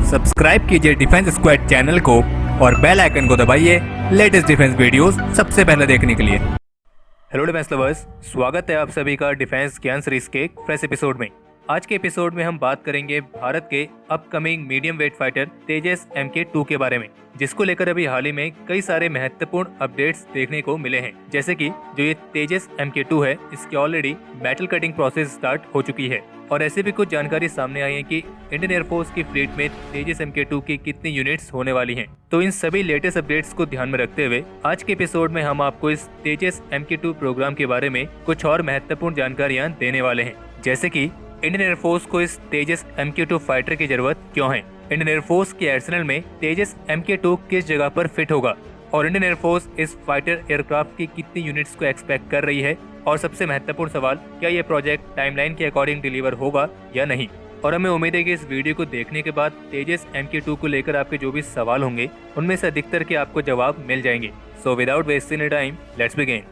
Subscribe कीजिए defence squad channel को और बेल आइकन को दबाइए लेटेस्ट डिफेंस वीडियोस सबसे पहले देखने के लिए। हेलो डिफेंस लवर्स, स्वागत है आप सभी का डिफेंस ज्ञान सीरीज के फ्रेश एपिसोड में। आज के एपिसोड में हम बात करेंगे भारत के अपकमिंग मीडियम वेट फाइटर तेजस MK2 के बारे में, जिसको लेकर अभी हाल ही में कई सारे महत्वपूर्ण अपडेट्स देखने को मिले हैं। जैसे कि जो ये तेजस MK2 है, इसकी already battle cutting process start हो चुकी है और ऐसे भी कुछ जानकारी सामने आई है कि इंडियन एयरफोर्स की फ्लीट में तेजस MK2 की कितनी यूनिट्स होने वाली हैं। तो इन सभी लेटेस्ट अपडेट्स को ध्यान में रखते हुए आज के एपिसोड में हम आपको इस तेजस MK2 प्रोग्राम के बारे में कुछ और महत्वपूर्ण जानकारियां देने वाले हैं। जैसे कि इंडियन एयरफोर्स को इस तेजस MK2 फाइटर की जरूरत क्यों है, इंडियन एयरफोर्स के आर्सेनल में तेजस MK2 किस जगह पर फिट होगा और इंडियन एयरफोर्स इस फाइटर एयरक्राफ्ट की कितनी यूनिट्स को एक्सपेक्ट कर रही है, और सबसे महत्वपूर्ण सवाल, क्या ये प्रोजेक्ट टाइमलाइन के अकॉर्डिंग डिलीवर होगा या नहीं। और हमें उम्मीद है कि इस वीडियो को देखने के बाद तेजस MK2 को लेकर आपके जो भी सवाल होंगे उनमें से अधिकतर के आपको जवाब मिल जाएंगे। So without wasting any time, let's begin.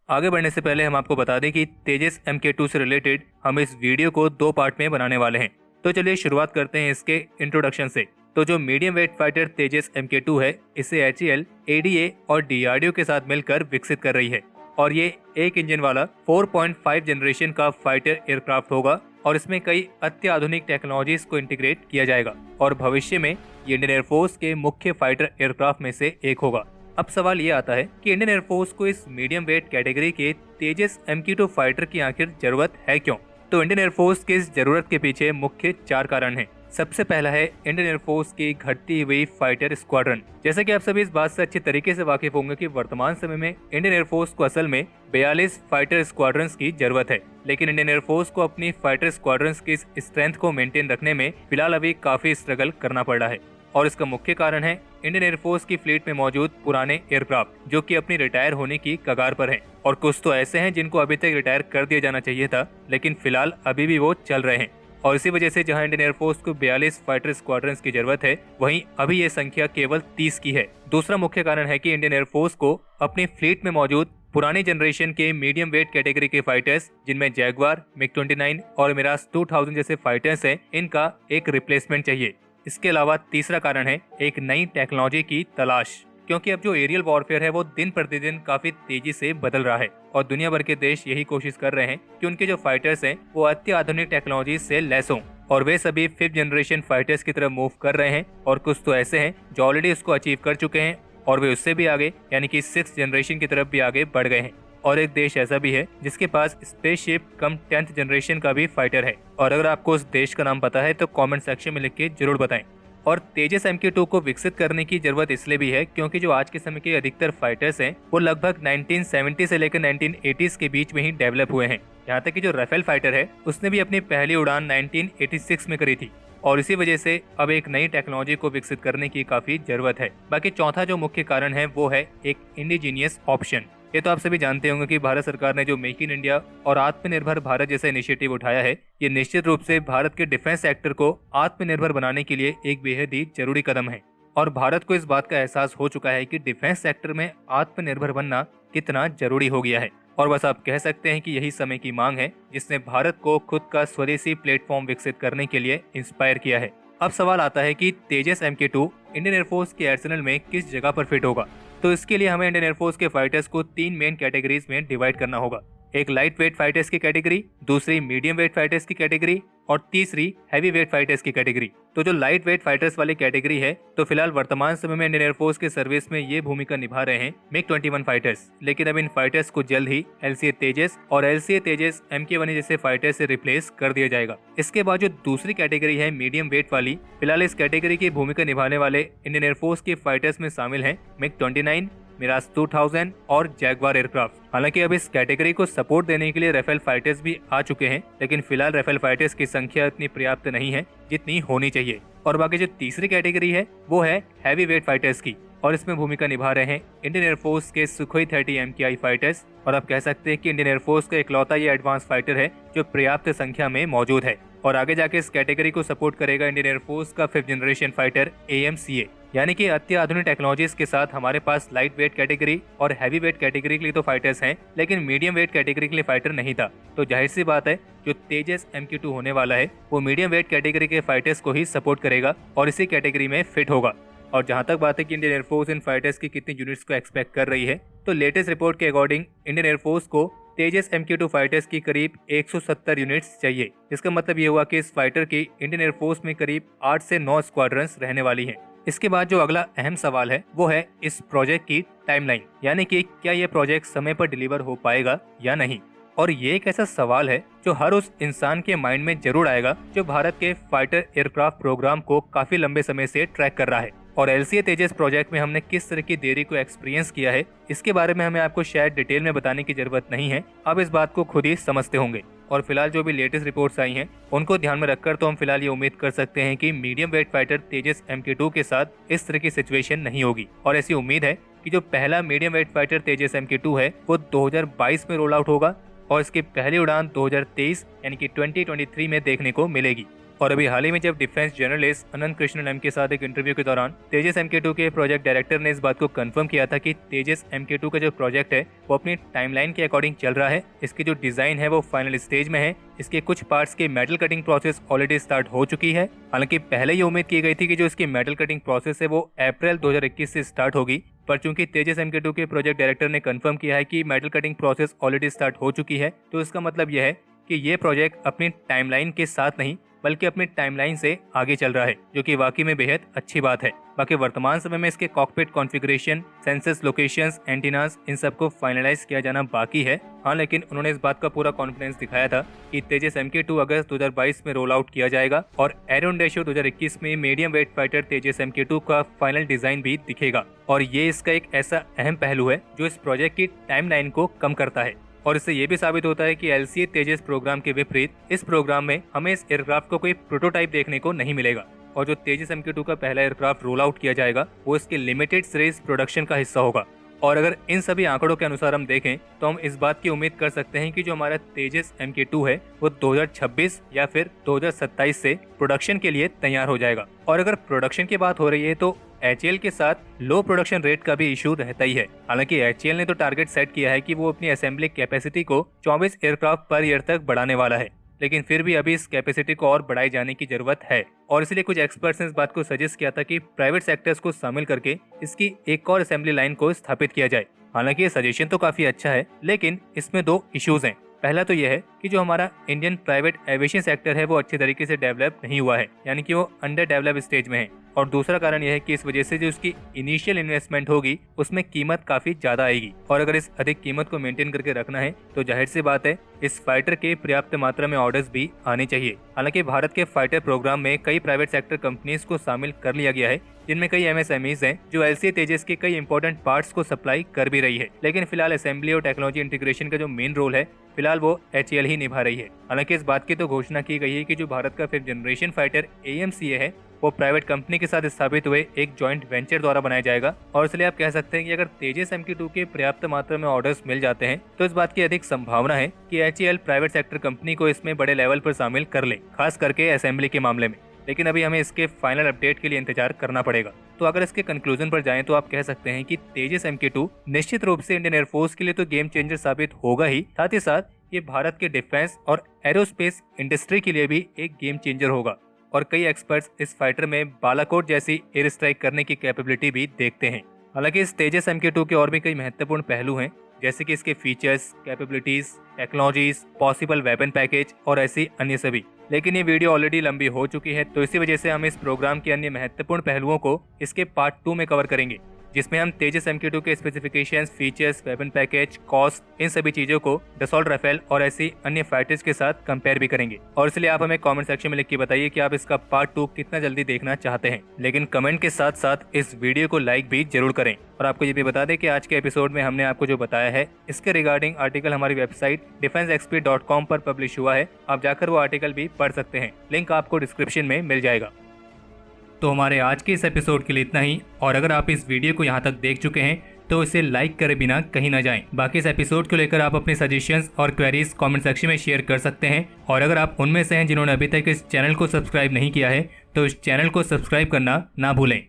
आगे बढ़ने से पहले हम आपको बता दें कि तेजस MK2 से रिलेटेड हम इस वीडियो को 2 पार्ट में बनाने वाले हैं। तो चलिए शुरुआत करते हैं इसके इंट्रोडक्शन से। तो जो मीडियम वेट फाइटर तेजस MK2 है, इसे HAL, ADA और DRDO के साथ मिलकर विकसित कर रही है और ये एक इंजन वाला 4.5 जनरेशन का फाइटर एयरक्राफ्ट होगा और इसमें कई अत्याधुनिक टेक्नोलॉजीज को इंटीग्रेट किया जाएगा और भविष्य में ये इंडियन एयरफोर्स के मुख्य फाइटर एयरक्राफ्ट में से एक होगा। अब सवाल ये आता है कि इंडियन एयरफोर्स को इस मीडियम वेट कैटेगरी के तेजस MK2 फाइटर की आखिर जरूरत है क्यों? तो इंडियन एयरफोर्स की इस जरूरत के पीछे मुख्य 4 कारण हैं। सबसे पहला है इंडियन एयरफोर्स की घटती हुई फाइटर स्क्वाड्रन। जैसा कि आप सभी इस बात से अच्छे तरीके से वाकिफ होंगे कि वर्तमान समय में इंडियन एयरफोर्स को असल में 42 फाइटर स्क्वाड्रंस की जरूरत है, लेकिन इंडियन एयरफोर्स को अपनी फाइटर स्क्वाड्रंस की स्ट्रेंथ को मेंटेन रखने में फिलहाल अभी काफी स्ट्रगल करना पड़ रहा है और इसका मुख्य कारण है इंडियन एयरफोर्स की फ्लीट में मौजूद पुराने एयरक्राफ्ट जो कि अपनी रिटायर होने की कगार पर हैं और कुछ तो ऐसे हैं जिनको अभी तक रिटायर कर दिया जाना चाहिए था, लेकिन फिलहाल अभी भी वो चल रहे हैं। और इसी वजह से जहां इंडियन एयरफोर्स को 42 फाइटर स्क्वाड्रंस की जरूरत है, वहीं अभी ये संख्या केवल 30 की है। दूसरा मुख्य कारण है कि इंडियन एयरफोर्स को अपनी फ्लीट में मौजूद पुरानी जनरेशन के मीडियम वेट कैटेगरी के फाइटर्स, जिनमें जैगवार, MiG-29 और मिराज 2000 जैसे फाइटर्स हैं, इनका एक रिप्लेसमेंट चाहिए। इसके अलावा तीसरा कारण है एक नई टेक्नोलॉजी की तलाश, क्योंकि अब जो एरियल वॉरफेयर है वो दिन प्रतिदिन काफी तेजी से बदल रहा है और दुनिया भर के देश यही कोशिश कर रहे हैं कि उनके जो फाइटर्स हैं वो अत्याधुनिक टेक्नोलॉजी से लैस हों और वे सभी 5th जनरेशन फाइटर्स की तरफ मूव कर रहे हैं और कुछ तो ऐसे हैं जो ऑलरेडी उसको अचीव कर चुके हैं और वे उससे भी आगे यानी कि 6th जनरेशन की तरफ भी आगे बढ़ गए हैं। और एक देश ऐसा भी है जिसके पास स्पेसशिप कम 10th जनरेशन का भी फाइटर है, और अगर आपको उस देश का नाम पता है तो कमेंट सेक्शन में लिख के जरूर बताएं। और तेजस MK2 को विकसित करने की जरूरत इसलिए भी है क्योंकि जो आज के समय के अधिकतर फाइटर्स हैं वो लगभग 1970 से लेकर 1980s के बीच में ही डेवलप हुए हैं। यहाँ तक कि जो राफेल फाइटर है उसने भी अपनी पहली उड़ान 1986 में करी थी और इसी वजह से अब एक नई टेक्नोलॉजी को विकसित करने की काफी जरूरत है। बाकी चौथा जो मुख्य कारण है वो है एक इंडिजीनियस ऑप्शन। ये तो आप सभी जानते होंगे कि भारत सरकार ने जो मेक इन इंडिया और आत्मनिर्भर भारत जैसा इनिशिएटिव उठाया है, ये निश्चित रूप से भारत के डिफेंस सेक्टर को आत्मनिर्भर बनाने के लिए एक बेहद ही जरूरी कदम है और भारत को इस बात का एहसास हो चुका है कि डिफेंस सेक्टर में आत्मनिर्भर बनना कितना जरूरी हो गया है। और बस आप कह सकते हैं कि यही समय की मांग है जिसने भारत को खुद का स्वदेशी प्लेटफॉर्म विकसित करने के लिए इंस्पायर किया है। अब सवाल आता है कि तेजस MK2 इंडियन एयरफोर्स के आर्सेनल में किस जगह पर फिट होगा। तो इसके लिए हमें इंडियन एयरफोर्स के फाइटर्स को 3 मेन कैटेगरीज में डिवाइड करना होगा। एक लाइट वेट फाइटर्स की कैटेगरी, दूसरी मीडियम वेट फाइटर्स की कैटेगरी और तीसरी हैवी वेट फाइटर्स की कैटेगरी। तो जो लाइट वेट फाइटर्स वाली कैटेगरी है, तो फिलहाल वर्तमान समय में इंडियन एयरफोर्स के सर्विस में ये भूमिका निभा रहे हैं MiG-21 फाइटर्स, लेकिन अब इन फाइटर्स को जल्द ही LCA तेजस और LCA तेजस MK1 जैसे फाइटर्स से रिप्लेस कर दिया जाएगा। इसके बाद जो दूसरी कैटेगरी है मीडियम वेट वाली, फिलहाल इस कैटेगरी की भूमिका निभाने वाले इंडियन एयरफोर्स के फाइटर्स में शामिल हैं MiG-29, मिराज 2000 और जैगवार एयरक्राफ्ट। हालांकि अब इस कैटेगरी को सपोर्ट देने के लिए राफेल फाइटर्स भी आ चुके हैं, लेकिन फिलहाल राफेल फाइटर्स की संख्या इतनी पर्याप्त नहीं है जितनी होनी चाहिए। और बाकी जो तीसरी कैटेगरी है वो है हैवी वेट फाइटर्स की और इसमें भूमिका निभा रहे हैं इंडियन एयरफोर्स के सुखोई 30 MKI फाइटर्स। और आप कह सकते हैं कि इंडियन एयरफोर्स का इकलौता ये एडवांस फाइटर है जो पर्याप्त संख्या में मौजूद है। और आगे जाके इस कैटेगरी को सपोर्ट करेगा इंडियन एयरफोर्स का 5th जनरेशन फाइटर AMCA। यानी कि अत्याधुनिक टेक्नोलॉजीज के साथ हमारे पास लाइट वेट कैटेगरी और हैवी वेट कैटेगरी के लिए तो फाइटर्स हैं, लेकिन मीडियम वेट कैटेगरी के लिए फाइटर नहीं था। तो जाहिर सी बात है जो तेजस MK2 होने वाला है वो मीडियम वेट कैटेगरी के फाइटर्स को ही सपोर्ट करेगा और इसी कैटेगरी में फिट होगा। और जहां तक बात है कि इंडियन एयरफोर्स इन फाइटर्स की कितनी यूनिट्स को एक्सपेक्ट कर रही है, तो लेटेस्ट रिपोर्ट के अकॉर्डिंग इंडियन एयरफोर्स को तेजस MK2 फाइटर्स की करीब 170 यूनिट्स चाहिए। इसका मतलब ये हुआ कि इस फाइटर की इंडियन एयरफोर्स में करीब 8 से 9 स्क्वाड्रंस रहने वाली हैं। इसके बाद जो अगला अहम सवाल है वो है इस प्रोजेक्ट की टाइमलाइन, यानी कि क्या ये प्रोजेक्ट समय पर डिलीवर हो पाएगा या नहीं। और ये एक ऐसा सवाल है जो हर उस इंसान के माइंड में जरूर आएगा जो भारत के फाइटर एयरक्राफ्ट प्रोग्राम को काफी लंबे समय से ट्रैक कर रहा है। और LCA तेजस प्रोजेक्ट में हमने किस तरह की देरी को एक्सपीरियंस किया है इसके बारे में हमें आपको शायद डिटेल में बताने की जरूरत नहीं है, आप इस बात को खुद ही समझते होंगे। और फिलहाल जो भी लेटेस्ट रिपोर्ट्स आई हैं उनको ध्यान में रखकर तो हम फिलहाल ये उम्मीद कर सकते हैं कि मीडियम वेट फाइटर तेजस MK2 के साथ इस तरह की सिचुएशन नहीं होगी। और ऐसी उम्मीद है कि जो पहला मीडियम वेट फाइटर तेजस MK2 है वो 2022 में रोल आउट होगा और इसकी पहली उड़ान 2023 यानी कि 2023 में देखने को मिलेगी। और अभी हाल ही में जब डिफेंस जर्नलिस्ट अनंत कृष्णन एम के साथ एक इंटरव्यू के दौरान तेजस MK2 के प्रोजेक्ट डायरेक्टर ने इस बात को कंफर्म किया था कि तेजस MK2 का जो प्रोजेक्ट है वो अपनी टाइमलाइन के अकॉर्डिंग चल रहा है। इसकी जो डिजाइन है वो फाइनल स्टेज में है। इसके कुछ पार्ट्स की metal cutting process already start हो चुकी है। हालांकि पहले ये उम्मीद की गई थी कि जो इसकी मेटल कटिंग प्रोसेस है वो अप्रैल 2021 से स्टार्ट होगी, पर चूंकि तेजस MK2 के प्रोजेक्ट डायरेक्टर ने कंफर्म किया है कि metal cutting process already start हो चुकी है, तो इसका मतलब यह है कि ये प्रोजेक्ट अपनी टाइमलाइन के साथ नहीं बल्कि अपनी टाइमलाइन से आगे चल रहा है, जो कि वाकई में बेहद अच्छी बात है। बाकी वर्तमान समय में इसके cockpit configuration, sensors, locations, antennas इन सबको फाइनलाइज किया जाना बाकी है। हाँ, लेकिन उन्होंने इस बात का पूरा कॉन्फिडेंस दिखाया था कि तेजस MK2 अगस्त 2022 में रोल आउट किया जाएगा और एरो इंडिया शो 2021 में मीडियम वेट फाइटर तेजस MK2 का फाइनल डिजाइन भी दिखेगा। और ये इसका एक ऐसा अहम पहलू है जो इस प्रोजेक्ट की टाइमलाइन को कम करता है। और इससे ये भी साबित होता है कि LCA तेजस प्रोग्राम के विपरीत इस प्रोग्राम में हमें इस एयरक्राफ्ट को कोई प्रोटोटाइप देखने को नहीं मिलेगा। और जो तेजस MK2 का पहला एयरक्राफ्ट रोल आउट किया जाएगा वो इसके लिमिटेड सीरीज प्रोडक्शन का हिस्सा होगा। और अगर इन सभी आंकड़ों के अनुसार हम देखें तो हम इस बात की उम्मीद कर सकते हैं कि जो हमारा तेजस MK2 है वो 2026 या फिर 2027 से प्रोडक्शन के लिए तैयार हो जाएगा। और अगर प्रोडक्शन की बात हो रही है तो HAL के साथ लो प्रोडक्शन रेट का भी इशू रहता ही है। हालांकि HAL ने तो टारगेट सेट किया है कि वो अपनी असेंबली कैपेसिटी को 24 एयरक्राफ्ट पर ईयर तक बढ़ाने वाला है, लेकिन फिर भी अभी इस कैपेसिटी को और बढ़ाई जाने की जरूरत है। और इसलिए कुछ एक्सपर्ट्स ने इस बात को सजेस्ट किया था कि प्राइवेट सेक्टर्स को शामिल करके इसकी एक और असेंबली लाइन को स्थापित किया जाए। हालांकि ये सजेशन तो काफी अच्छा है, लेकिन इसमें दो इश्यूज हैं। पहला तो यह है कि जो हमारा इंडियन प्राइवेट एविएशन सेक्टर है वो अच्छे तरीके से डेवलप नहीं हुआ है, यानी कि वो अंडर डेवलप स्टेज में है। और दूसरा कारण यह है कि इस वजह से जो उसकी इनिशियल इन्वेस्टमेंट होगी उसमें कीमत काफी ज्यादा आएगी। और अगर इस अधिक कीमत को मेंटेन करके रखना है तो जाहिर सी बात है इस फाइटर के पर्याप्त मात्रा में ऑर्डर्स भी आने चाहिए। हालांकि भारत के फाइटर प्रोग्राम में कई प्राइवेट सेक्टर कंपनीज को शामिल कर लिया गया है, जिनमें कई MSMEs हैं जो LCA तेजस के कई इंपॉर्टेंट पार्ट्स को सप्लाई कर भी रही है। लेकिन फिलहाल असेंबली और टेक्नोलॉजी इंटीग्रेशन का जो मेन रोल है फिलहाल वो HAL ही निभा रही है। हालांकि इस बात की तो घोषणा की गई है कि जो भारत का 5th जनरेशन फाइटर AMCA है वो प्राइवेट कंपनी के साथ स्थापित हुए एक जॉइंट वेंचर द्वारा बनाया जाएगा। और इसलिए आप कह सकते हैं कि अगर तेजस MK2 के पर्याप्त मात्रा में ऑर्डर्स मिल जाते हैं तो इस बात की अधिक संभावना है कि HAL प्राइवेट सेक्टर कंपनी को इसमें बड़े लेवल पर शामिल कर ले, खास करके असेंबली के मामले में। लेकिन अभी हमें इसके फाइनल अपडेट के लिए इंतजार करना पड़ेगा। तो अगर इसके कंक्लूजन पर जाएं तो आप कह सकते हैं कि तेजस MK2 निश्चित रूप से इंडियन एयरफोर्स के लिए तो गेम चेंजर साबित होगा ही, साथ ही साथ ये भारत के डिफेंस और एरोस्पेस इंडस्ट्री के लिए भी एक गेम चेंजर होगा। और कई एक्सपर्ट्स इस फाइटर में बालाकोट जैसी एयर स्ट्राइक करने की कैपेबिलिटी भी देखते हैं। हालांकि इस तेजस MK2 के और भी कई महत्वपूर्ण पहलू हैं, जैसे कि इसके features, capabilities, technologies, possible weapon package और ऐसी अन्य सभी। लेकिन ये वीडियो ऑलरेडी लंबी हो चुकी है, तो इसी वजह से हम इस प्रोग्राम के अन्य महत्वपूर्ण पहलुओं को इसके पार्ट 2 में कवर करेंगे, जिसमें हम तेजस MK2 के specifications, features, weapon package, cost, इन सभी चीजों को डसॉल्ट राफेल और ऐसी अन्य फाइटर्स के साथ कंपेयर भी करेंगे। और इसलिए आप हमें कमेंट सेक्शन में लिख के बताइए कि आप इसका पार्ट 2 कितना जल्दी देखना चाहते हैं। लेकिन कमेंट के साथ साथ इस वीडियो को लाइक भी जरूर करें। और आपको ये भी बता दें कि आज के एपिसोड में हमने आपको जो बताया है इसके रिगार्डिंग आर्टिकल हमारी वेबसाइट defenseexp.com पर पब्लिश हुआ है। आप जाकर वो आर्टिकल भी पढ़ सकते हैं, लिंक आपको डिस्क्रिप्शन में मिल जाएगा। तो हमारे आज के इस एपिसोड के लिए इतना ही। और अगर आप इस वीडियो को यहाँ तक देख चुके हैं तो इसे लाइक करे बिना कहीं ना जाएं। बाकी इस एपिसोड को लेकर आप अपने सजेशंस और क्वेरीज कमेंट सेक्शन में शेयर कर सकते हैं। और अगर आप उनमें से हैं जिन्होंने अभी तक इस चैनल को सब्सक्राइब नहीं किया है तो इस चैनल को सब्सक्राइब करना ना भूलें।